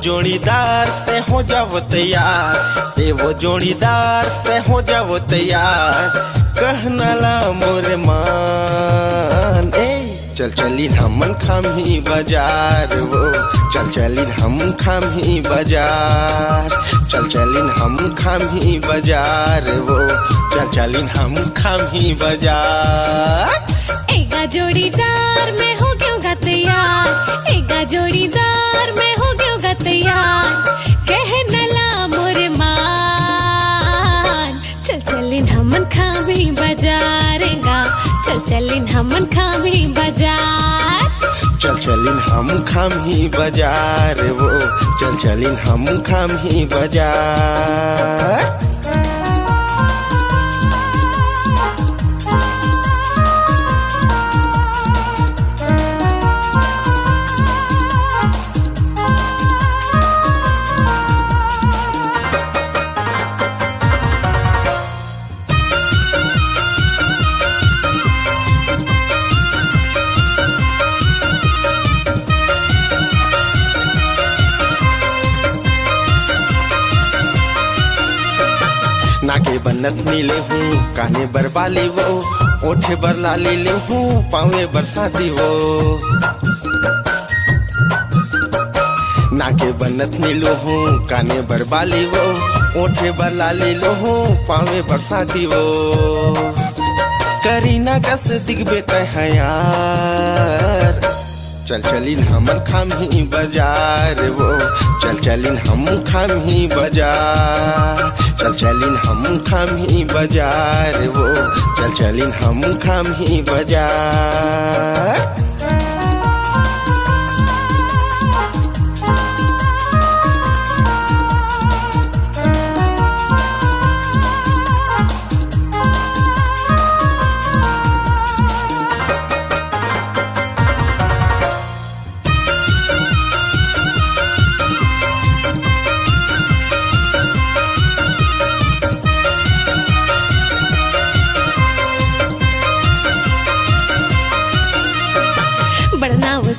जोड़ीदार ते हो जाओ तैयार, एवो जोड़ीदार ते हो जाओ तैयार। कहनाला मोरे मान ए चल चलिन हमन खामी बाजार वो, चल चलिन हम खामी बाजार, चल चलिन हम खामी बाजार वो, चल चलिन हम खामी बाजार। एगा जोड़ीदार में हो गयोगा तैयार, एगा जोड़ीदार में हो गयोगा तैयार। कहनला मोरे मान चल चलिन हमन खामी बाजारेगा, चल चलिन हमन खामी बाजार। चल चलिन हम खामी बाजार वो, चल चलिन हम खामी बाजार। नाके बनत मिले हूँ काने बरबाली वो, ओठे बरला ले हूँ पावे बरसाती वो। नाके बनत मिलो हूँ काने बरबाली वो, ओठे बरला ले हूँ पावे बरसाती वो। करीना कस दिखबे तय यार, चल चलिन हमन खामी बाजार वो, चल चलिन हम खामी बाजार, चल चलिन हम खामी बाजार वो, चल चलिन हम खामी बाजार।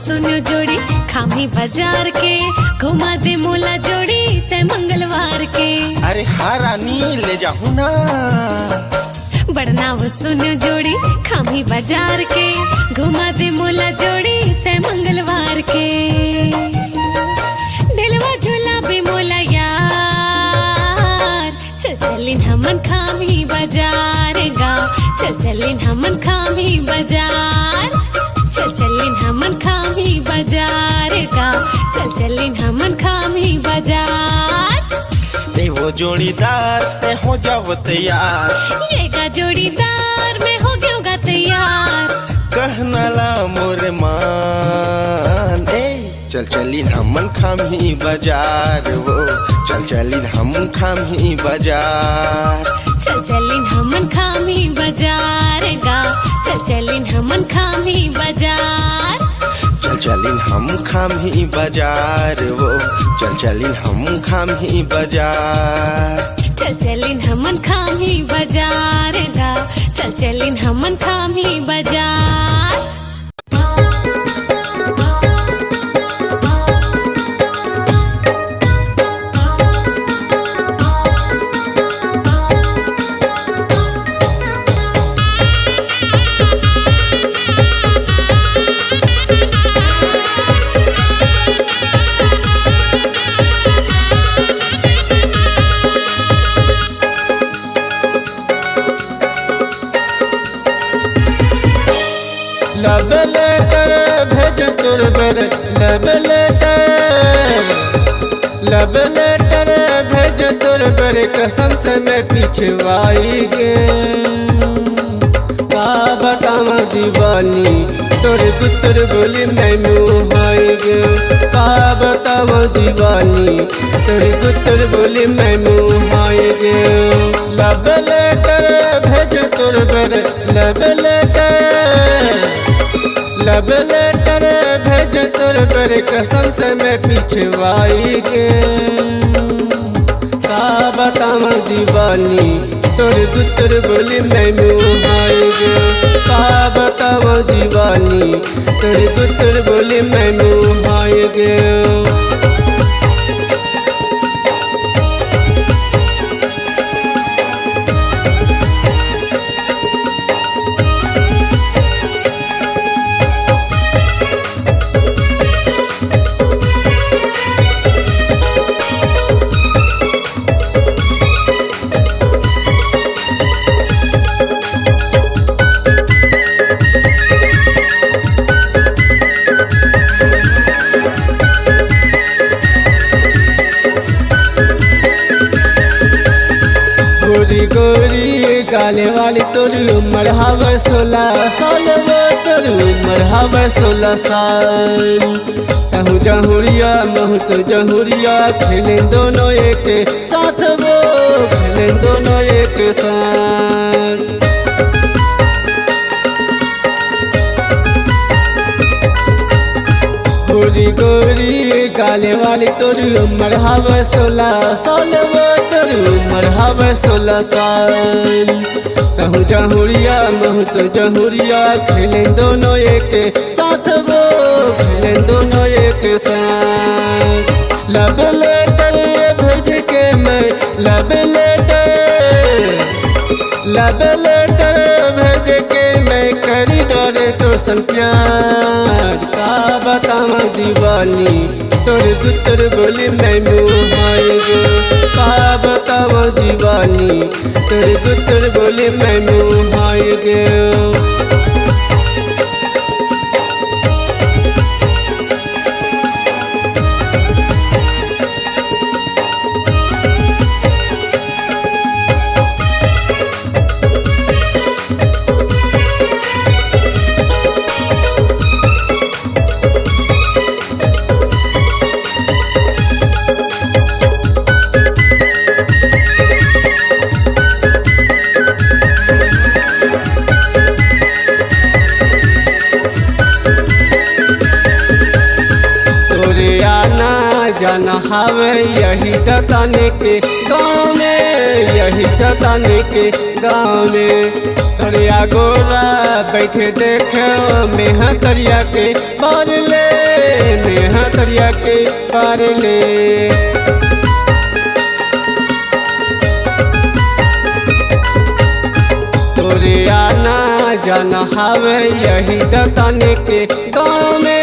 सुनो जोड़ी खामी बाजार के, घुमा दे मोला जोड़ी ते मंगलवार के। अरे हाँ रानी ले जाऊँ ना। बड़ना वो सुनो जोड़ी खामी बाजार के, घुमा दे मोला जोड़ी ते मंगलवार के। दिलवा झूला भी मोला यार, चल चलिन हमन खामी बाजार गा, चल चलिन हमन खामी बाजार, चल चलिन हमन खामी बाजार का, चल चलिन हमन खामी बाजार। ते वो जोड़ीदार ते हो जाओ तैयार, येगा जोड़ीदार में हो गयोगा तैयार। कहनाला मोरे मान ए चल चलिन हमन खामी बाजार वो, चल चलिन हम खामी बाजार, चल चलिन हमन खामी बाजार गा, चल चलिन हमन खामी बाजार। चल चलिन हम खामी बाजार वो, चल चलिन हम खामी बाजार। चल चलिन हमन खामी बाजार गा, चल चलिन हमन खामी बाजार। लव लेटर भेज तोर बर, लव लेटर, लव लेटर भेज तोर बर, कसम से मैं पिछवाई गे। का बतावा दीवानी तोर गुतर बोली मैं मुहाई गे, का बतावा दीवानी तोर गुतर बोली मैं मुहाई गे। लव लेटर भेज तोर बर, लव लेटर, लब लेटर भेज तोर पर, कसम से मैं पिछवाई गे। का बतावा दीवानी तोर गुतर बोली मैं मुहाई गे, का बतावा दीवानी तोर गुतर बोली मैं मुहाई गे। गाले वाली तोरी उम्र हवे 16 साल वो तोरी उम्र हवे 16 साल। तहु जहुरिया महु तो जहुरिया खेले दोनों एक साथ वो खेले दोनों एक साथ। गोरी गोरी गाले वाली तोरी उम्र हवे 16 साल वो तोरी उम्र हवे 16 साल। तहु जहुरिया महु तो जहुरिया खेले दोनों एक साथ वो खेले दोनों एक साथ। लब लेटर भेज के मैं लब लेटर भेज के मैं करी डरे तो प्यार। का बतावा दीवानी तोर गुतर बोली मैं मुहाय गे। का बतावा दीवानी तोर गुतर बोली मैं मुहाय गे। जाना हवे यही दताने के गाँव में, यही दताने के गाँव में। तरिया गोरा बैठे देखे मेहा तरिया के पार ले, मेहा तरिया के पार ले। तोरे आना जाना हवे यही दताने के गाँव में,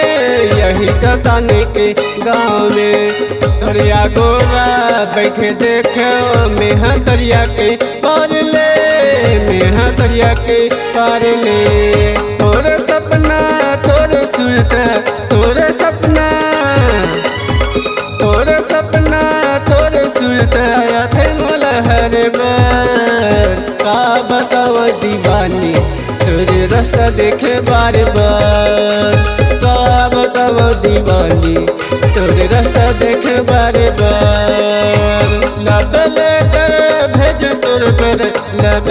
यही दताने के गाँव में। तरिया गोरा बैठे देखे मेहा तरिया के पार ले, मेहा तरिया के पार ले। तोरे सपना तोरे सूरत तोरे सपना तोरे सपना तोरे सूरत आया थे मोला हर बार। का बतावा दीवानी तोरे रास्ता देखे बार बार। का बतावा दीवानी तोरे रास्ता देखे बार बार। लब लेटर भेज तोर पर लब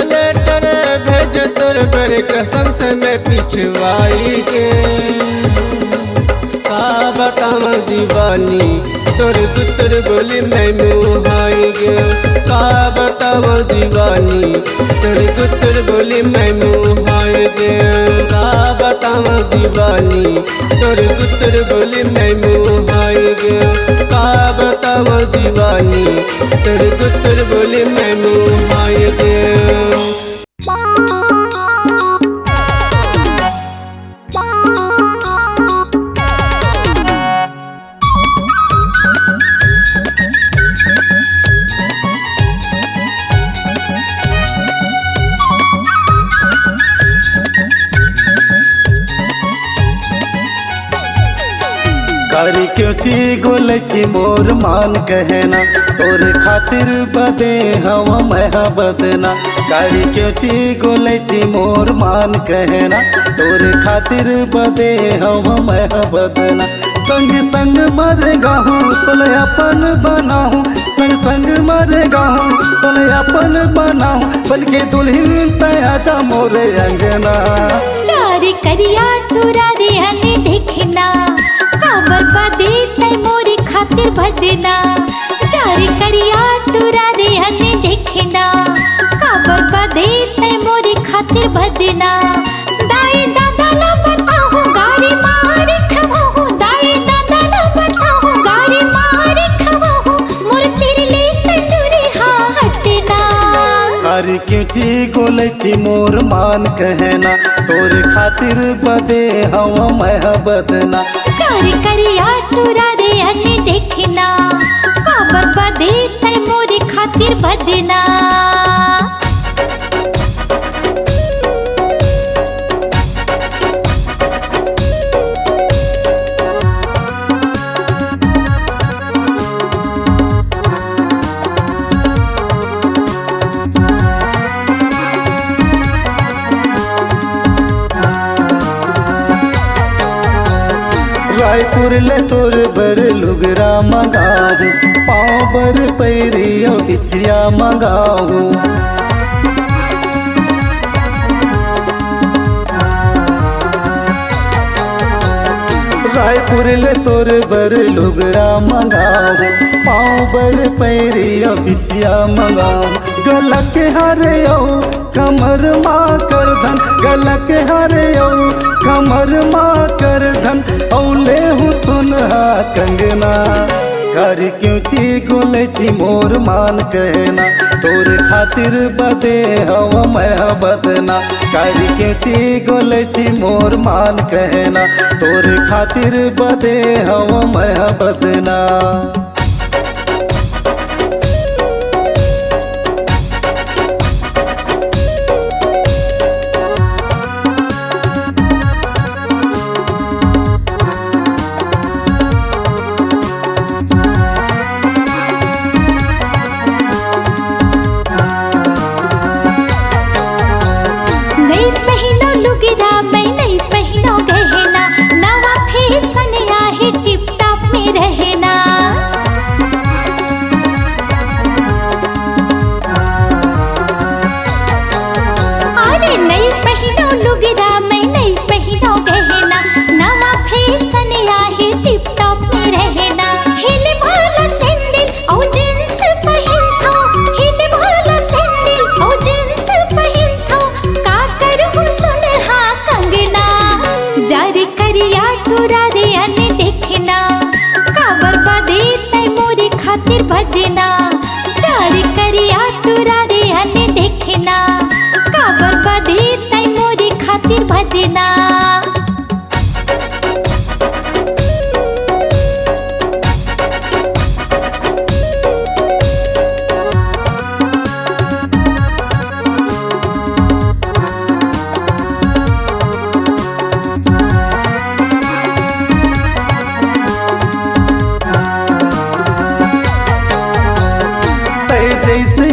लेटर भेज तोर पर कसम से मैं पिछवाई के। का बतावा दीवानी तोर गुतर बोली मैं मुहाई गे। का बतावा दीवानी तोर गुतर बोली मैं मुहाई गे। का बतावा दीवानी तोर गुतर बोली मैं मुहाई गे। का बतावा दीवानी तोर गुतर बोली मैं मुहाई गे। कारी क्यों ची गोलची मोर मान कहना तोर खातिर बदे हवा मैं बदना। कारी क्यों ची गोलची मोर मान कहना तोर खातिर बदे हवा मैं बदना। संग संग मरेगा हूँ तोले अपन बनाऊँ, संग संग मरेगा हूँ तोले अपन बनाऊँ। बन के दुल्हन पे आजा मोरे अंगना। चारी करिया चूरा रे हने देखना काबर बदे तै मोरी खातिर भजना। चारी करिया चूरा रे हने देखना काबर बदे तै मोरी खातिर भजना। दाई दादा ला बताऊं गारी मारी खवाऊं, दाई दादा ला बताऊं गारी मारी खवाऊं। मोर तेरे ले तंदूरी हटना। कारी क्यों ची गोलची मोर मान कहना तोर खातिर बदे हवा मैं बदना। चारी करिया चूरा रे हने देखना काबर बदे तै मोरी खातिर भजना। रायपुर ले तोर बर लुगरा मंगाऊ, पाँव बर पैरियो बिछिया मंगाऊ। रायपुर ले तोर बर लुगरा मंगाऊ, पाँव बर पैरियो बिछिया मंगाऊ। गला के हारे कमर माँ कर धन, गला के हारे कमर माँ कर धन। औले हूँ सुनहा कंगना, कारी क्यों ची गोले ची मोर मान कहना। तोर खातिर बदे हवा मैं बदना, कारी क्यों ची गोले ची मोर मान कहना। तोर खातिर बदे हवा मैं बदना।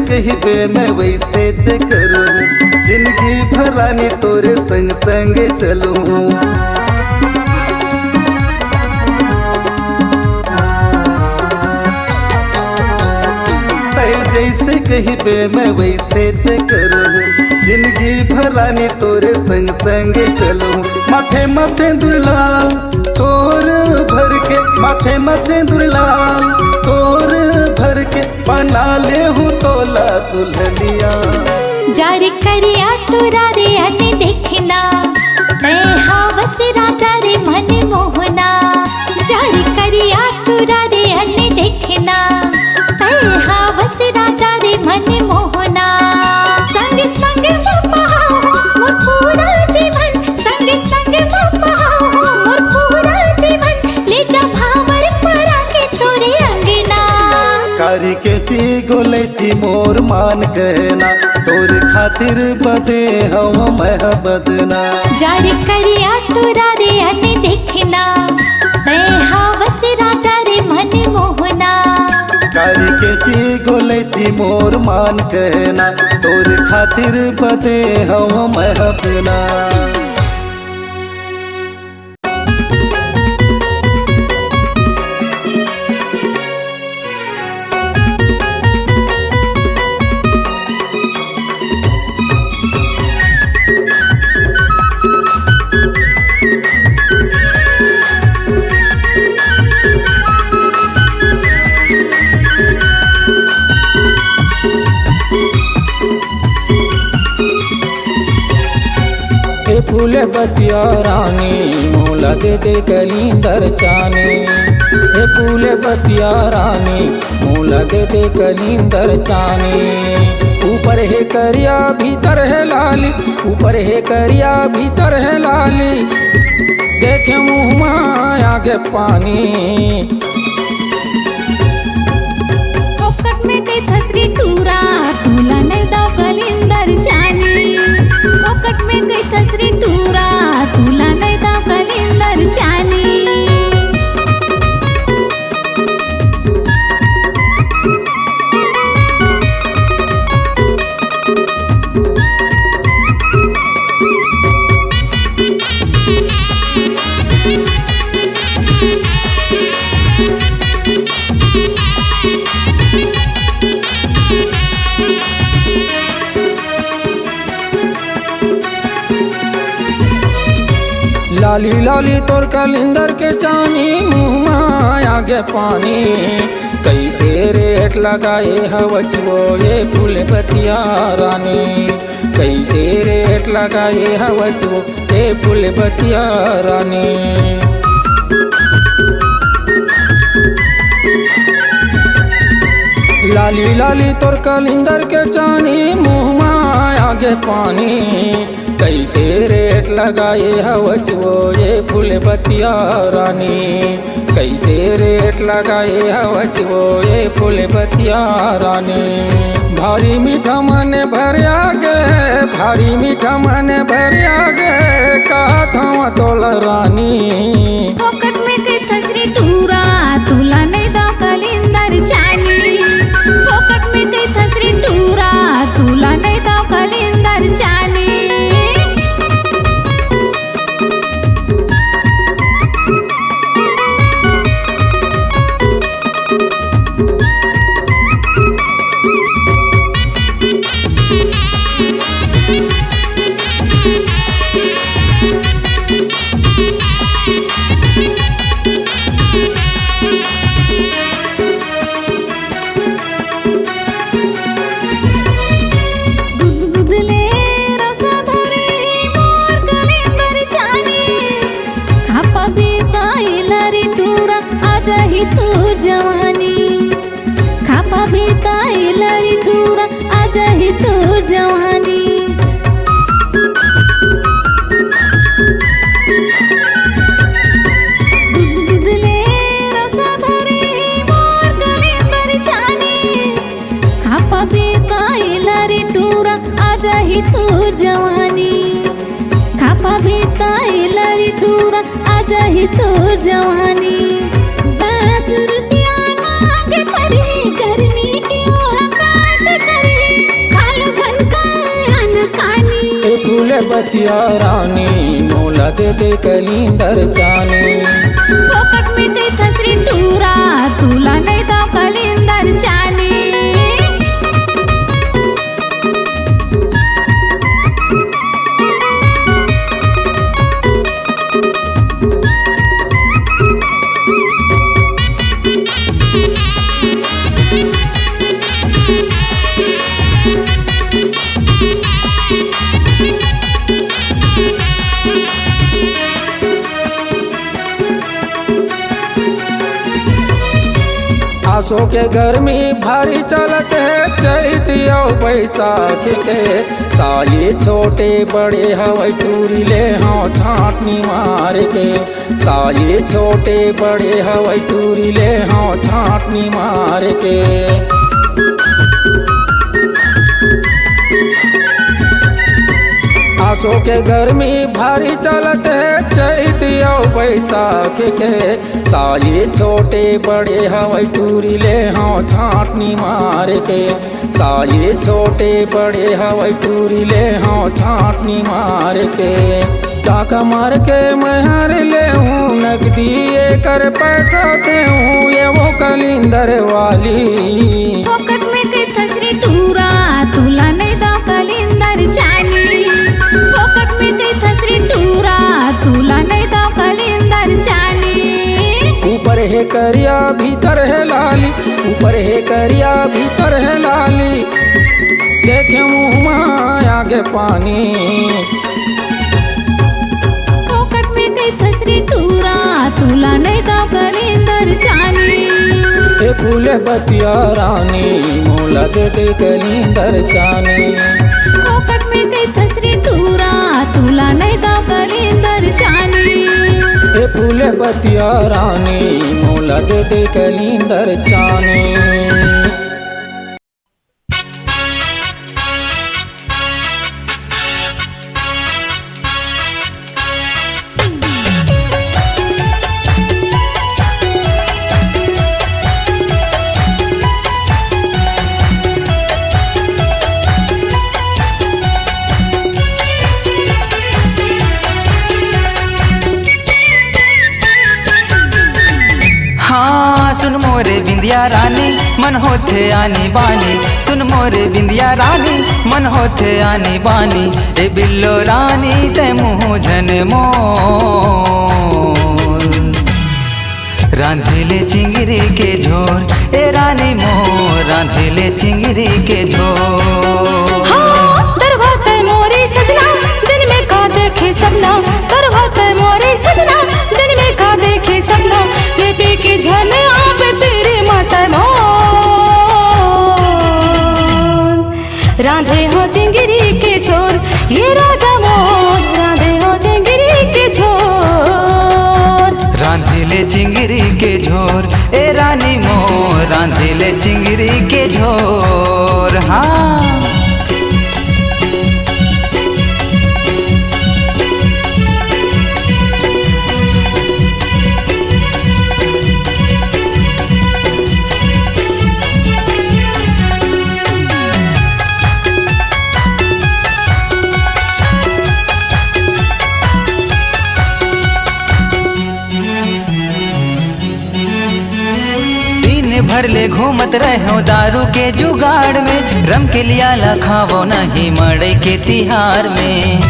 कहिबे मैं वैसे च करूँ, जिंदगी भरानी तोरे संग संग चलूँ। जैसे कहिबे मैं वैसे च करूँ, जिंदगी भरानी तोरे संग संग चलूँ। माथे में सिंदूर लाल तोर भर के, माथे में सिंदूर लाल तोर भर के। बना ले हूँ तोला दुल्हनिया, जारी करिया तुरा रे अने देखना। तय हावस राजा रे मन मोहना, जारी करिया तुरा रे अने देखना। तय हावस राजा रे मन मोहना। संग संग बहाओ मोर पूरा जीवन, संग संग बहाओ मोर पूरा जीवन। ले जा भावर परा के तोरे अंगना, कारी के ची गोले ची मोर मान कहना। तोर खातिर बदे हवा मैं बदना, जारी करिया तुरा रे अने देखना। तय हावस राजा रे मन मोहना, कारी के ची गोले ची मोर मान कहना। तोर खातिर बदे हवा मैं बदना। फूल बतिया रानी मोला दे दे कलिंदर चानी। हे फूल बतिया रानी मोला दे दे कलिंदर चानी। ऊपर है करिया भीतर है लाली, ऊपर है करिया भीतर है लाली। देखे मुँह में आगे पानी, फोकट में कई थसरी टूरा टूला नहीं दो कलिंदर चानी। फोकट में कई थसरी टूरा टूला नहीं दो कलिंदर चानी। लाली लाली तोर कलिंदर के चानी मुँह आगे पानी कैसे रेट लगाए हवच वो ये फूल बतिया रानी कैसे रेट लगाए हवच वो ये फूल बतिया रानी लाली लाली तोर कलिंदर के चानी मुँह आगे पानी कैसे रेट लगाए हवच वो ये फूल बतिया रानी कैसे रेट लगाए हवच वो ये फूल बतिया रानी भारी मीठा मन भर आगे भारी मीठा मन भर आगे कहा था तोल रानी फोकट में कई थसरी टूरा तुला नहीं दाव कलिंदर चानी फोकट में कई थसरी टूरा तुला नहीं दाव कलिंदर चानी आजही तूर जवानी खापा बीताई लरी टूरा आजही तूर जवानी गुदगुदले रसा भरे मोर कलिंदर चानी खापा बीताई लरी टूरा आजही तूर जवानी खापा बीताई लरी टूरा आजही तूर जवानी 10 रुपया मांगे परी गर्मी की ओह काट करी खाल झनकर अनकानी ए फूले बतिया रानी मोला दे दे कलिंदर चानी फोकट में गई थसरी टूरा तुला नहीं दाव कलिंदर चानी आसो के गर्मी भारी चलत है चैतिया बैसाख के साली छोटे बड़े हवाई टूरी ले हाँ छाटनी मार के साली छोटे बड़े हवाई टूरी ले हाँ छाटनी मार के आसो के गर्मी भारी चलत है चैतिया बैसाख के साली छोटे बड़े हवाई टूरी ले हाँ छाटनी मार के साली छोटे बड़े हवाई टूरी ले हाँ छाटनी मार के टाका मार के महर ले हूँ नकदी कर पैसा दे हूँ ये वो कलिंदर वाली फोकट में कई थसरी टूरा तुला नहीं दाव कलिंदर चानी फोकट में कई थसरी टूरा तुला नहीं दाव कलिंदर चानी ऊपर है करिया भीतर है लाली ऊपर है करिया भीतर है लाली देखे मुँह में आगे पानी फोकट में कई थसरी टूरा तुला नहीं दाव कलिंदर चानी ए फूले बतिया रानी मोला दे दे कलिंदर चानी फोकट में कई थसरी टूरा तुला नहीं दाव कलिंदर चानी ए फूले बतिया रानी मोला दे दे कलिंदर चानी सुन मोरे बिंदिया रानी मन होथे आनी बानी सुन मोरे बिंदिया रानी मन होते आनी बानी ए बिल्लो रानी ते मुँह झन मोर रांधिले चिंगरी के झोर ए रानी मोर रांधिले चिंगरी के झोर। हाँ दरवाते मोरे सजना दिन में का देखे सपना दरवाते मोरे सजना दिन में का देखे सपना ये पी के झन आवे तेरे माता मोर रांधे हो चिंगरी के झोर ये राजा मोर रांधे हो चिंगरी के झोर रांधिले चिंगरी के झोर ए रानी मोर रांधिले चिंगरी के झोर। हाँ भर ले घूमत रहो दारू के जुगाड़ में रम के लिया लखावो नहीं मड़े के तिहार में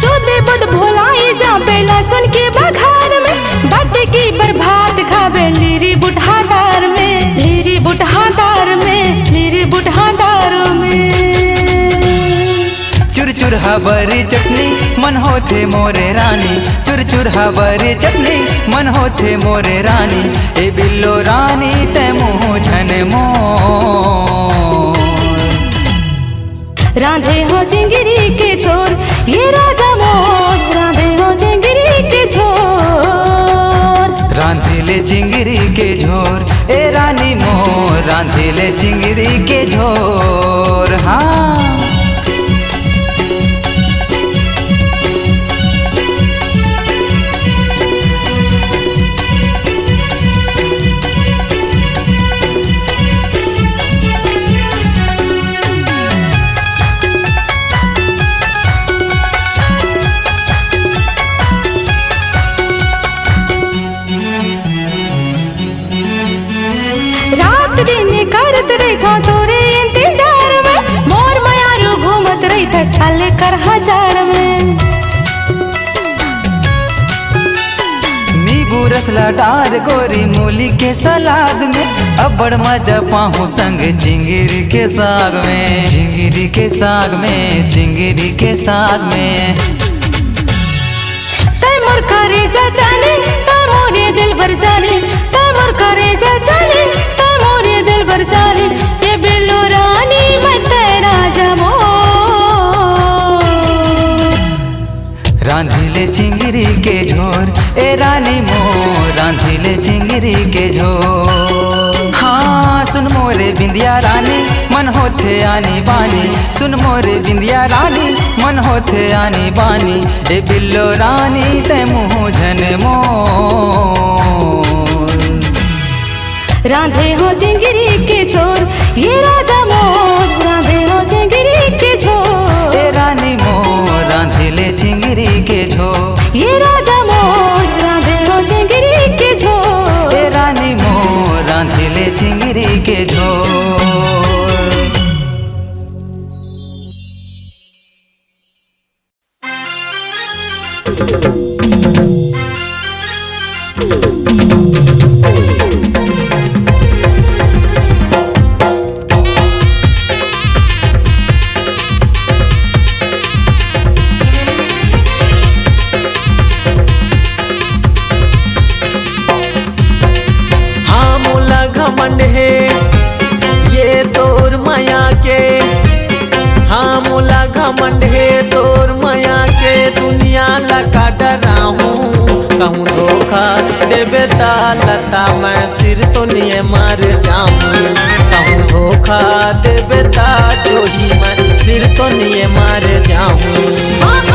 सोदे बुद भोलाई जा बेला सुन के बघार में बट की बर्बाद खाबे लीरी बुढ़ादार में लीरी बुढ़ादार में लीरी बुढ़ादार में चुर चुर हबरी चटनी मन होते मोरे रानी चुर चुर हबरी चटनी मन होते मोरे रानी ए बिल्लो रानी ते मुँह झन मोर रांधे हो चिंगरी के झोर ये राजा मोर रांधे हो चिंगरी के झोर रांधिले चिंगरी के झोर ए रानी मोर रांधिले चिंगरी के झोर। हाँ रात दिन करत रही तोरे इंतजार में मोर मयारू घूमत रही 10 साल कर हजार में नींबू रस लडार गोरी मूली के सलाद में अब बड़ मजा पाहू संग चिंगरी के साग में चिंगरी के साग में चिंगरी के साग में तै मोर करे जा जाने तै मोरे दिल भर जाने तै मोर करे जा जाने तै मोरे दिल भर जाने ये बिल्लो रानी मैं तेरा जमो रांधिले चिंगरी के झोर ए रानी मोर रांधिले चिंगरी के झोर। हाँ सुन मोरे बिंदिया रानी मन होते आनी बानी सुन मोरे बिंदिया रानी मन होते आनी बानी ए बिल्लो रानी ते मुँह झन मोर रांधे हो चिंगरी के झोर ये राजा मोर रांधे हो चिंगरी के झोर ए रानी मोर रांधिले चिंगरी के झोर ये राजा मोर रांधे हो चिंगरी के झोर ए रानी मोर रांधिले चिंगरी के झोर। घमंड है ये तोर माया के हाँ मोला घमंड है तोर माया के दुनिया लगा डराहूँ कहूँ धोखा देवे लता मैं सिर तो नहीं मर जाऊँ कहूँ धोखा देवे जो ही मैं सिर तो नहीं मर जाऊँ।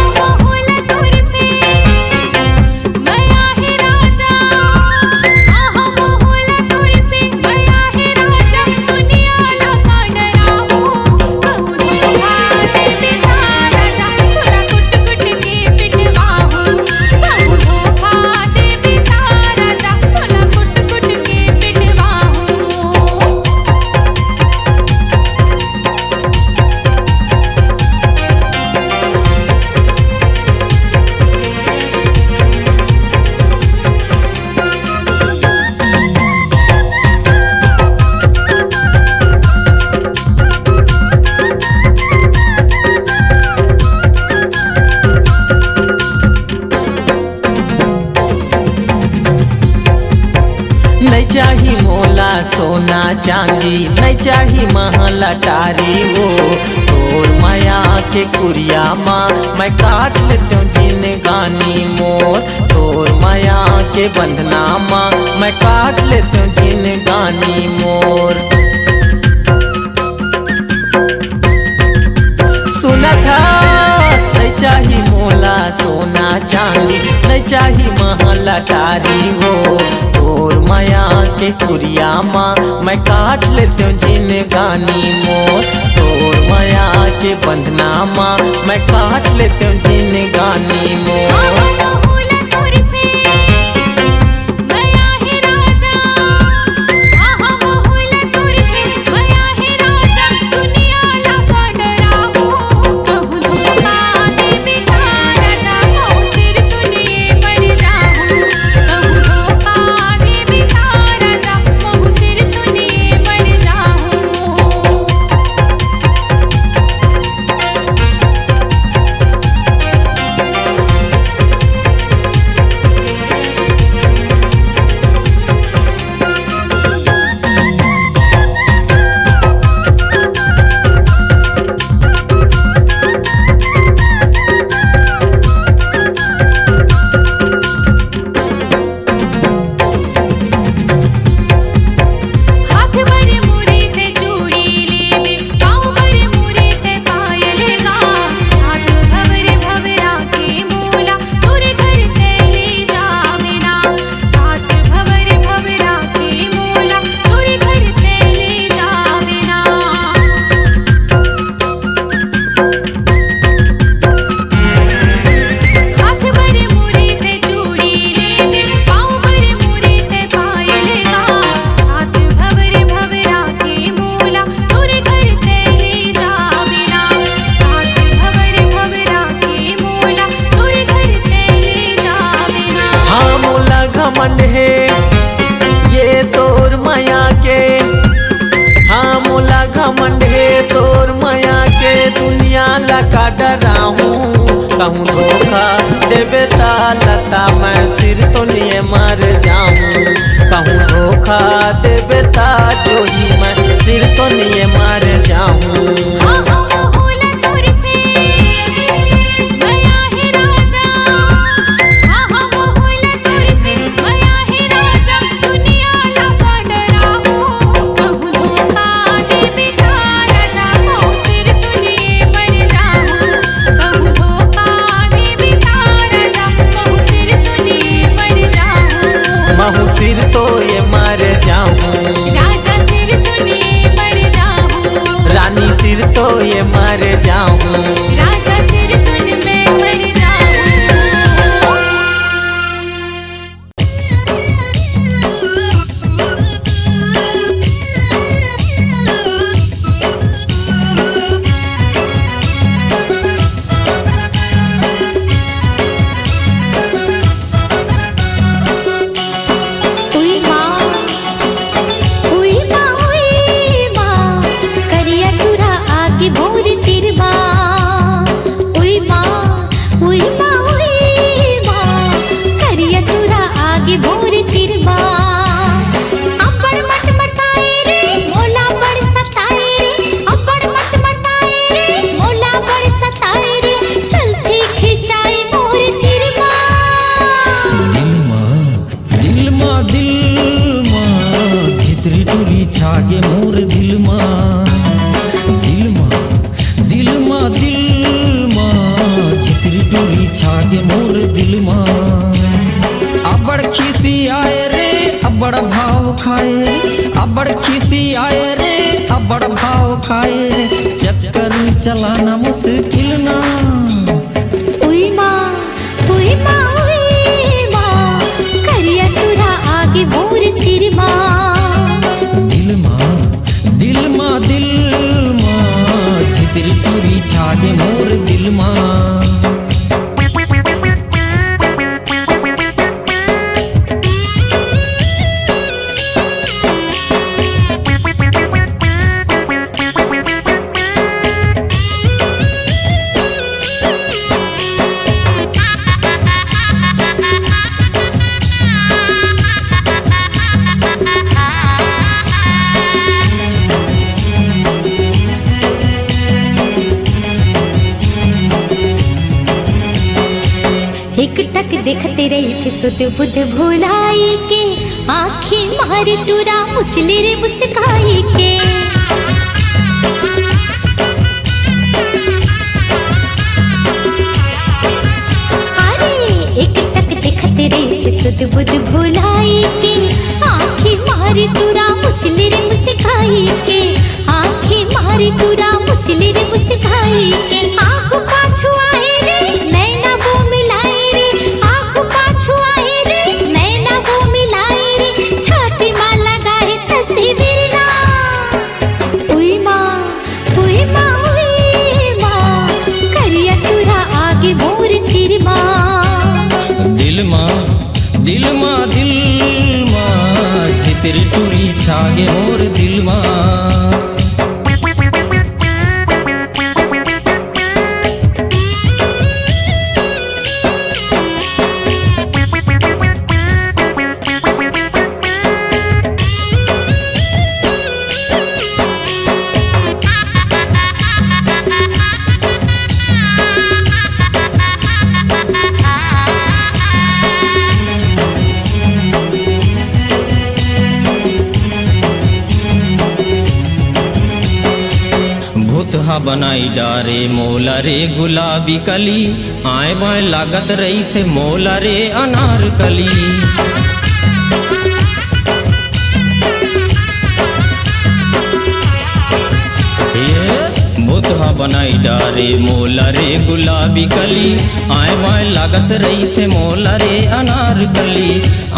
चांदी नहीं चाही महल अटारी हो। तोर माया के कुरिया माँ मैं काट लेती हूँ जिनगानी मोर। तोर माया के बंधना माँ मैं काट लेती हूँ जिनगानी मोर। सुना था नहीं चाही मोला सोना चांदी नहीं चाही महल अटारी हो। तोर माया के कुरिया माँ मैं काट लेती हूँ जिनगानी मोर। तोर माया के बंधना माँ मैं काट लेती हूँ जिनगानी मोर। घमंड है ये तोर माया के। हाँ मोला घमंड है तोर माया के। दुनिया लगा डराऊं कहूँ धोखा देवे लता मैं सिर तो लिए मर जाऊं। कहूँ धोखा देवे जोही मैं सिर तो लिए मर जाऊं। महू सिर तो ये मर जाऊं। राजा सिर तो ये मर जाऊं। रानी सिर तो ये मर जाऊं। राजा सिर तुझ में मर छागे मोर दिल माँ छितरी टोरी छागे मोर दिल माँ। अबड़ खिसी आए रे अबड़ भाव खाए रे। अबड़ खिसी आए रे अबड़ भाव खाए रे। चक्कर चलाना मुश्किल ना। उई माँ करिया तुरा आगे मोर तेरी माँ। दिल माँ छितरी टोरी छागे मोर दिल माँ। देखते रही थे सुध बुध भुलाई के, आँखें मारे टूरा उछले रे मुस्काई के। एक टक देखते रहे थे सुध बुध भुलाई के, आँखें मारे टूरा मुचले रे मुस्काई के, आँखें मारे टूरा मुचले रे मुस्काई के। आँखों पाछू आए रे नैना वो मिलाए रे, आँखों पाछू आए रे नैना वो मिलाए रे, छाती माँ लगाए तस्वीर ना। उई माँ उई माँ उई माँ, करिया टूरा आगे मोर तेरी माँ। दिल माँ छितरी टूरी छागे मोर दिल माँ। भूतहा बनाई डारे मोला रे गुलाबी कली, आए बाएं लागत रही थे मोला रे अनार कली। भूतहा बनाई डारे मोला रे गुलाबी कली, आए बाएं लागत रही थे मोला रे अनार कली,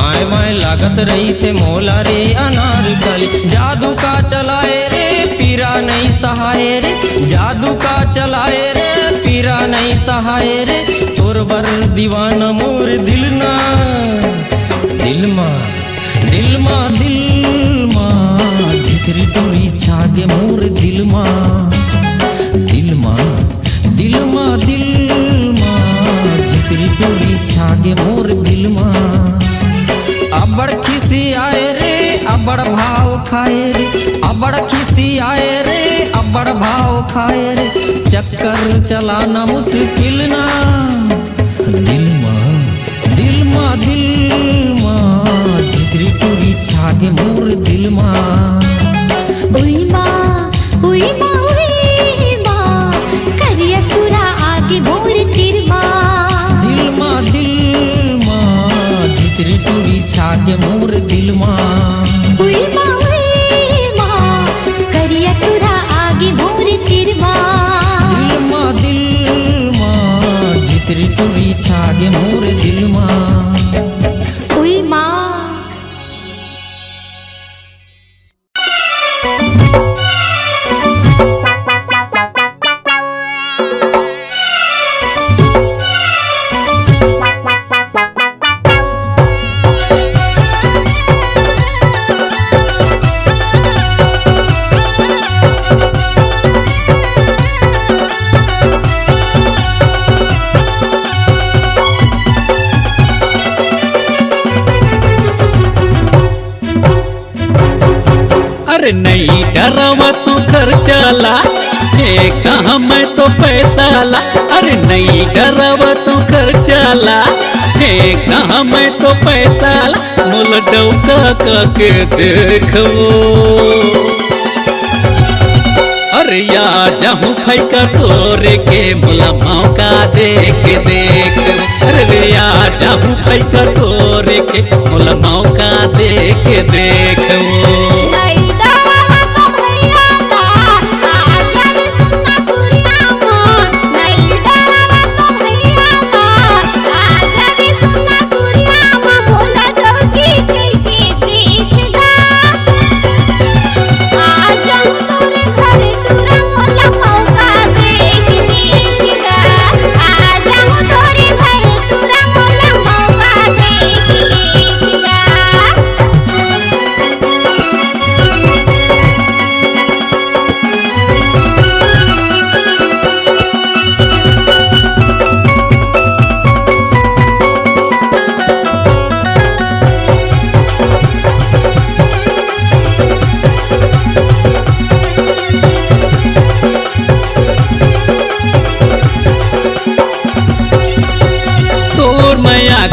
आए बाएं लागत रही थे मोला रे अनार कली। जादू का चलाए रे पीरा नहीं सहाय रे, जादू का चलाए रे पीरा नहीं सहाय रे, तोर बर दीवाना मोर दिल ना। दिल माँ झिकरी टूरी छागे मोर दिल माँ। दिल माँ झिकरी टूरी छागे मोर दिल माँ। अबड़ खिसी आए रे अबड़ भाव खाए रे, अबड़ खिसी आए रे अबड़ भाव खाए रे, चक्कर चलाना मुश्किल ना। दिल माँ झिकरी टूरी छागे मोर दिल माँ। उई माँ करिया टूरा आगे मोर तेरी माँ। दिल माँ झिकरी टूरी छागे मोर दिल माँ। उई माँ करिया टूरा आगे मोर तेरी माँ। दिल माँ झिकरी टूरी छागे मोर दिल माँ। उई माँ अरे नहीं डरावा तू खर्चाला, हे कहाँ मैं तो पैसा ला। अरे नहीं डरावा तू खर्चाला, हे कहाँ मैं तो पैसा ला। मोल डौका के देखो, अरे या जाहूँ फैका तोरे के मोला मौका देख देख। अरे या जाहूँ फैका तोरे के मोला मौका देख देख।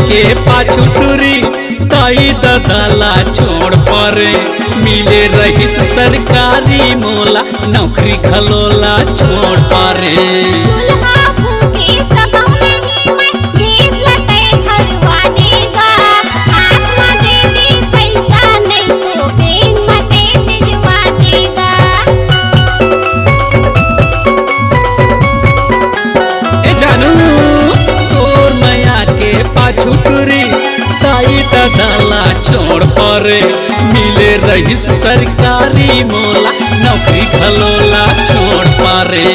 के पाछू टूरी ताई ददाला छोड़ परे मिले रहीस सरकारी मोला नौकरी खलोला छोड़ परे दुल्हा भूखे सकौ नहीं मैं गैस लते भरवा देगा हाथ में दे दे पैसा नहीं तो बैंक में दे भिजवा देगा ए जानू तोर माया के पाछू टूरी ताई ददाला छोड़ परे मिले रहीस सरकारी मोला नौकरी खलोला छोड़ परे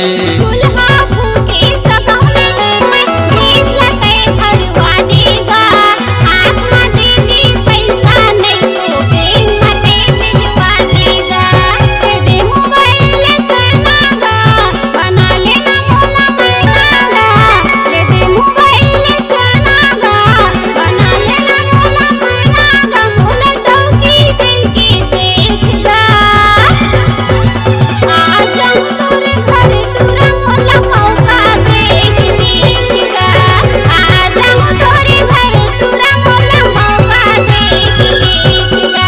दुल्हा भूखे सकौ नहीं मैं गैस लते भरवा देगा हाथ में दे दे पैसा नहीं तो बैंक में दे भिजवा देगा दे मोबाइल चलागा बना लेना मोला महंगा दे मोबाइल चलागा बना लेना मोला महंगा मोला टोकी दिल के देखगा आज हम तोरे घर तुरा मोला मौका देख देखगा आज हम तोरे घर तुरा मोला मौका देख देखगा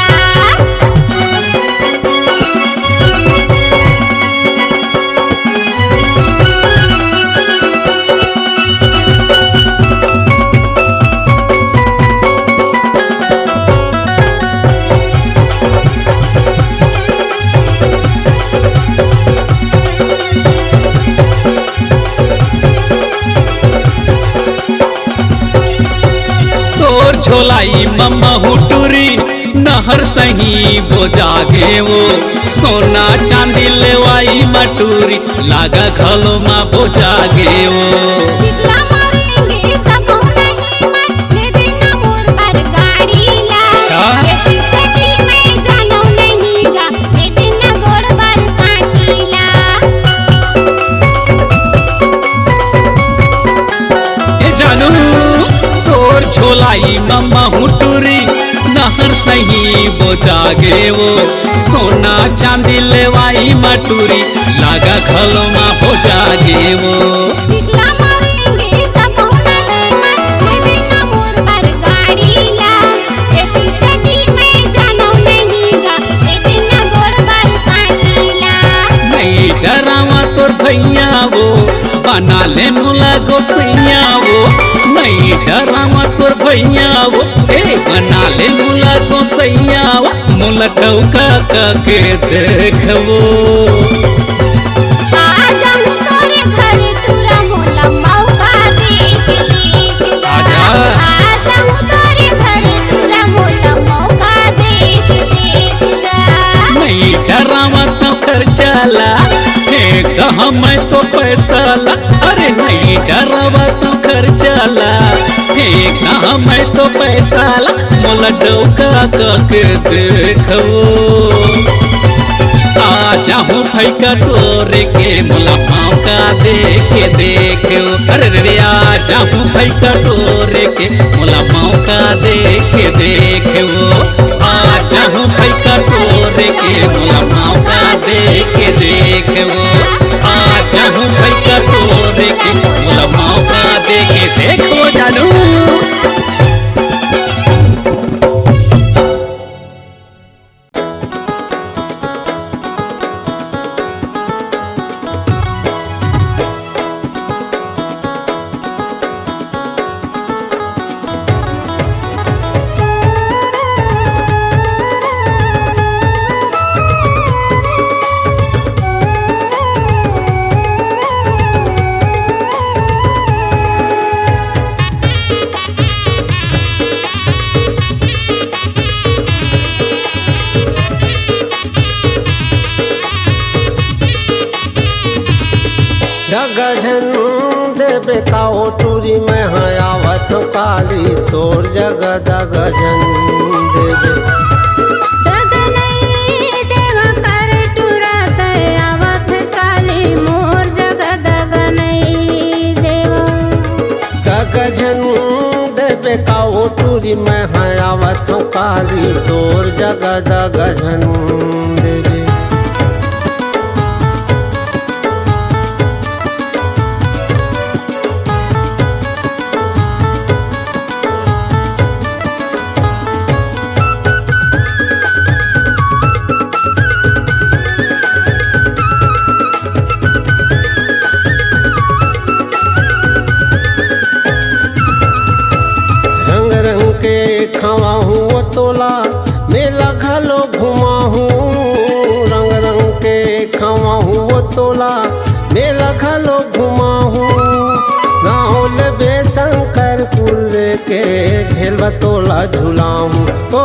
तोर झोलाई मम्मा हुटूरी नहर सही वो जागे वो सोना चांदी लेवाई मटूरी लागा खलो माँ वो जागे वो जितना मारेंगे सबको नहीं मैं ले देना मोर पर गाड़ी ला अच्छा। ये तिसकी मैं जानो नहीं गा ले देना गोड़ पर साकीला ए जानू तोर झोलाई मम्मा हुटूरी नहर सही वो जागे वो सोना चांदी लेवाई मटूरी लागा खलो माँ वो जागे वो जितना मारेंगे सबको नहीं मैं ले देना मोर पर गाड़ी ला ये तिसकी मैं जानो नहीं गा ले देना गोड़ पर साकीला नहीं डरावा तोर भैया वो बना ले मोला गोसैया वो नहीं डरावा तोर भैया वो ए बना ले मोला गोसैया वो मोला टौका के देखवो आज हम तोरे घर तुरा मोला मौका देख देखगा आजा। आज हम तोरे घर तुरा मोला मौका देख देखगा नहीं डरावा तो खर्चा ला हे कहा मैं तो पैसा ला अरे नहीं डरावा तो खर्चा ला हे कहा मैं तो पैसा ला मोला टौका के देखवो आ जाऊं भाई का टोरे के मोला मौका देखे देखो अरे रे आ जाऊं भाई का टोरे के मोला मौका देखे देखो आ जाऊं भाई का टोरे के मोला मौका देखे देखो आ जाऊं भाई का टोरे के मोला मौका देखे देखो जानू गगन देवे काओ टूरी में हयावत काली तोर जगद गजन देवे दगनई देवा कर टूरा दयावत काली मोर जगद गनई देवा गगन देवे काओ टूरी में हयावत काली तोर जगद गजन देवे तोला मेला घलो घुमाहू नाव लेबे शंकरपुर के ढेलवा तोला झुलाहू ओ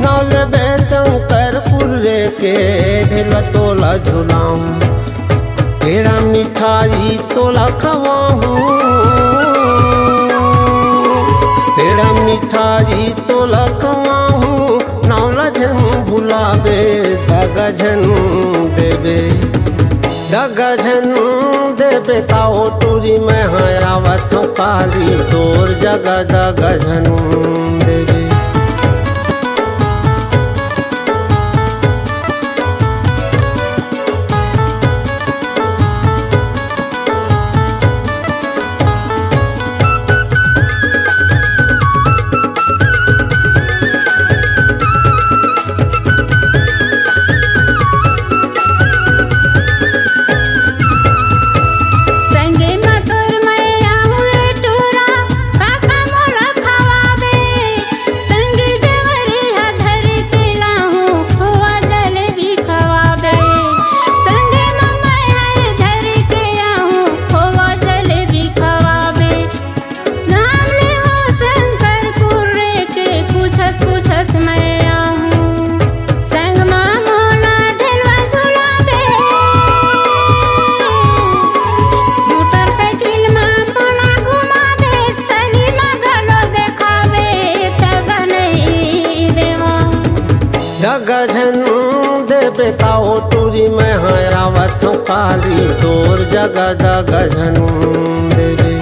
नाव लेबे शंकरपुर के ढेलवा तोला झुलाहू पेड़ा मिठाई तोला खवाहू पेड़ा मिठाई तोला खवाहू नावला झन भुलाबे दगा झन देबे दगा झन देबे ताओ टूरी में आवत हूँ काली तोर जगह दगा झन देबे दगा झन देबे ताओ टूरी में आवत हूँ काली तोर जगह दगा झन देबे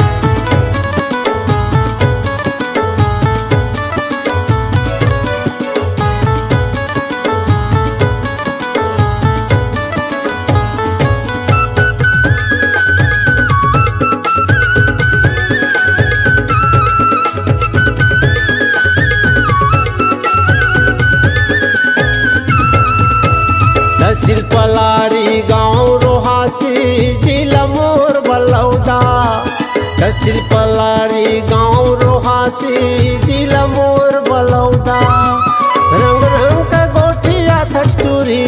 तहसील पलारी गाँव रोहासी जिला मोर बलौदा तहसील पलारी गाँव रोहासी जिला मोर बलौदा रंग रंग का गोठिया थस्तूरी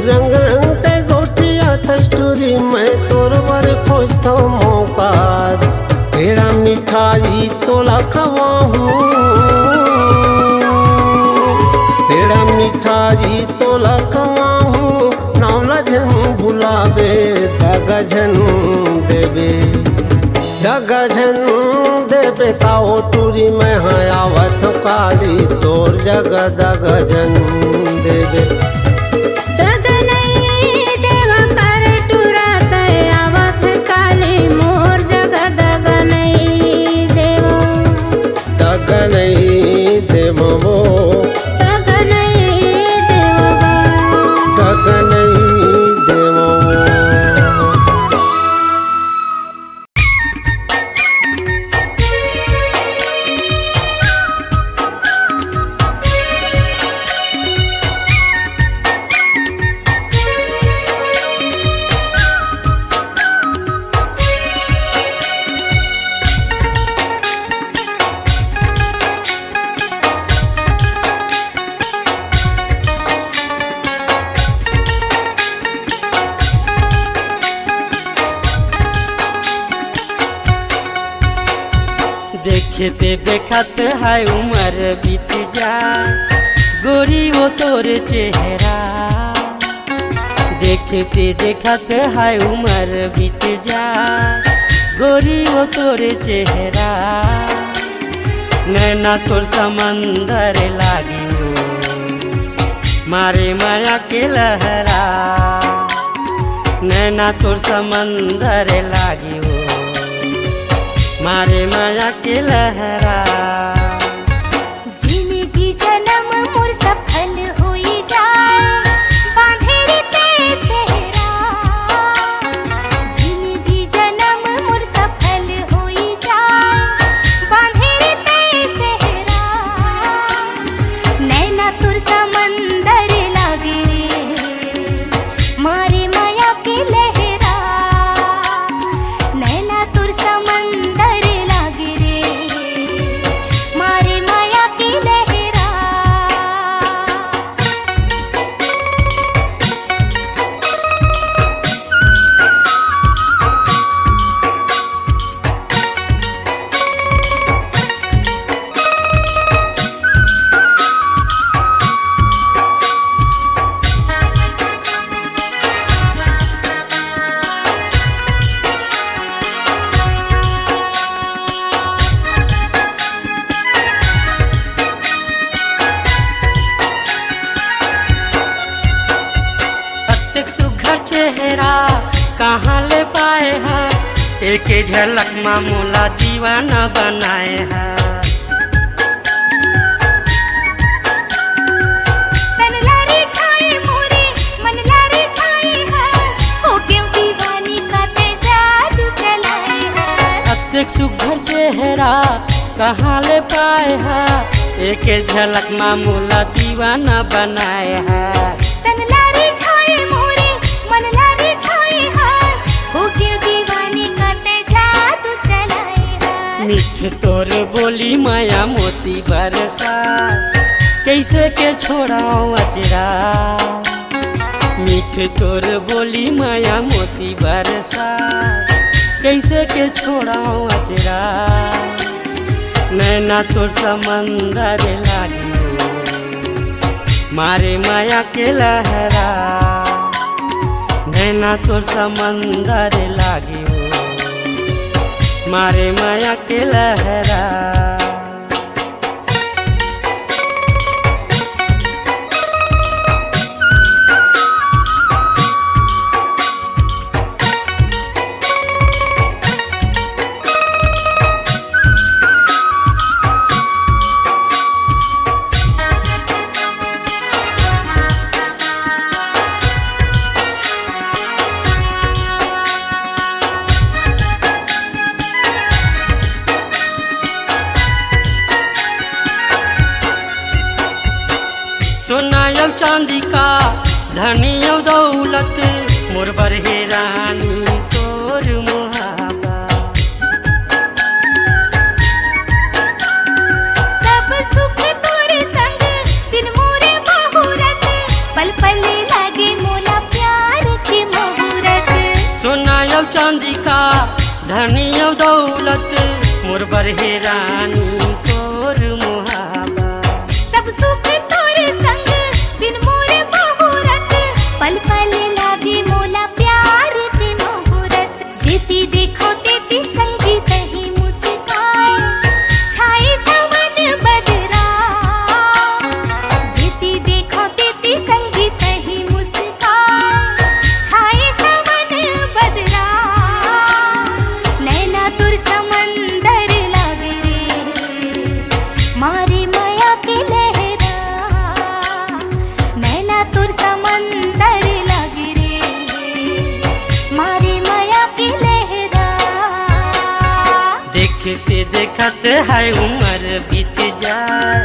रंग रंग का गोठिया थस्तूरी मैं तोर वर खोजता हूँ मौका पेड़ा मिठाई तोला खवाहू पेड़ा मिठाई तोला खवाहू नावला झन भुलाबे दगा झन देबे दगा झन देबे ताओ टूरी में आवत हूँ काली तोर जगह दगा झन देबे दगा नहीं देवा कर टूरा तय आवत काली मोर जगह दगा नहीं देवा दगा नहीं देवो दगा नहीं देवा दगा नहीं देवो देखते देखत है उम्र बीत जा गोरी वो तोर चेहरा देखते देखत है उम्र बीत जा गोरी वो तोर चेहरा नैना तोर समंदर लागी हो मारे माया के लहरा नैना तोर समंदर लागी हो मारे माया के लहरा जिंदगी जन्म मोर सफल हुई जाए बांधेरी ते सेहरा जिंदगी जन्म मोर सफल हुई जाए बांधेरी ते सेहरा नैना तुर समंदर लागे मारे माया के लहरा नैना तुर समंदर लागे चेहरा कहाँ ले पाए हैं, एक झलक मामूला दीवाना बनाए हैं। सुघर चेहरा कहाँ ले पाए हैं, एक झलक मामूला दीवाना बनाए हैं। तनलारी छाए मोरे मन लारी छाए हैं, हो क्यों दीवानी काटे जादू चलाए हैं। मीठ तोर बोली माया मोती बरसा, कैसे के छोड़ाऊं अचरा। मीठ तोर बोली माया मोती बरसा, कैसे के छोड़ाऊं अचरा। नैना तोर समंदर लागी हो, मारे माया के लहरा। नैना तोर समंदर लागी हो, मारे माया के लहरा। सोनायौ चांदी का धनियौ दौलत, मोर बरहे रानी तोर मुहाबा। सब सुख तोरे संग दिन मोरे बहुरत, पल पल लागे मोला प्यार के मुहूर्त। सोनायौ चांदी का धनियौ दौलत, मोर बरहे रानी तोर मुहाबा। सब सुख तोरे संग दिन मोरे बहुरत, पल पल लागे मोला प्यार के मुहूर्त। जेती देखो तेती संगीत ही मुस्काए, छाए सावन बदरा। जेती देखो तेती संगीत ही मुस्काए, छाए सावन बदरा। नैना तुर समंदर लागे रे, मारी माया के लहरा। नैना तुर समंदर लागे रे, मारी माया के लहरा। देखते देखते है उम्र बीत जाए,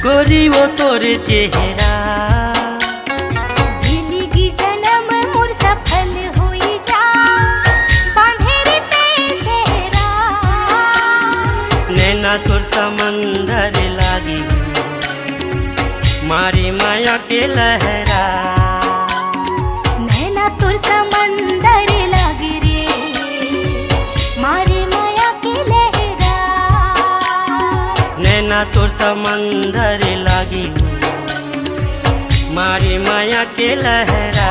गोरी वो तोर चेहरा। जिंदगी जन्म मोर सफल होई जा, बांधे रे ते सेहरा। नैना तोर समंदर लागी हो, मारी माया के लहरा। नैना तुर समंदर लागे रे, मारी माया के लहरा। नैना तोर समंदर लागी हो, मारी माया के लहरा।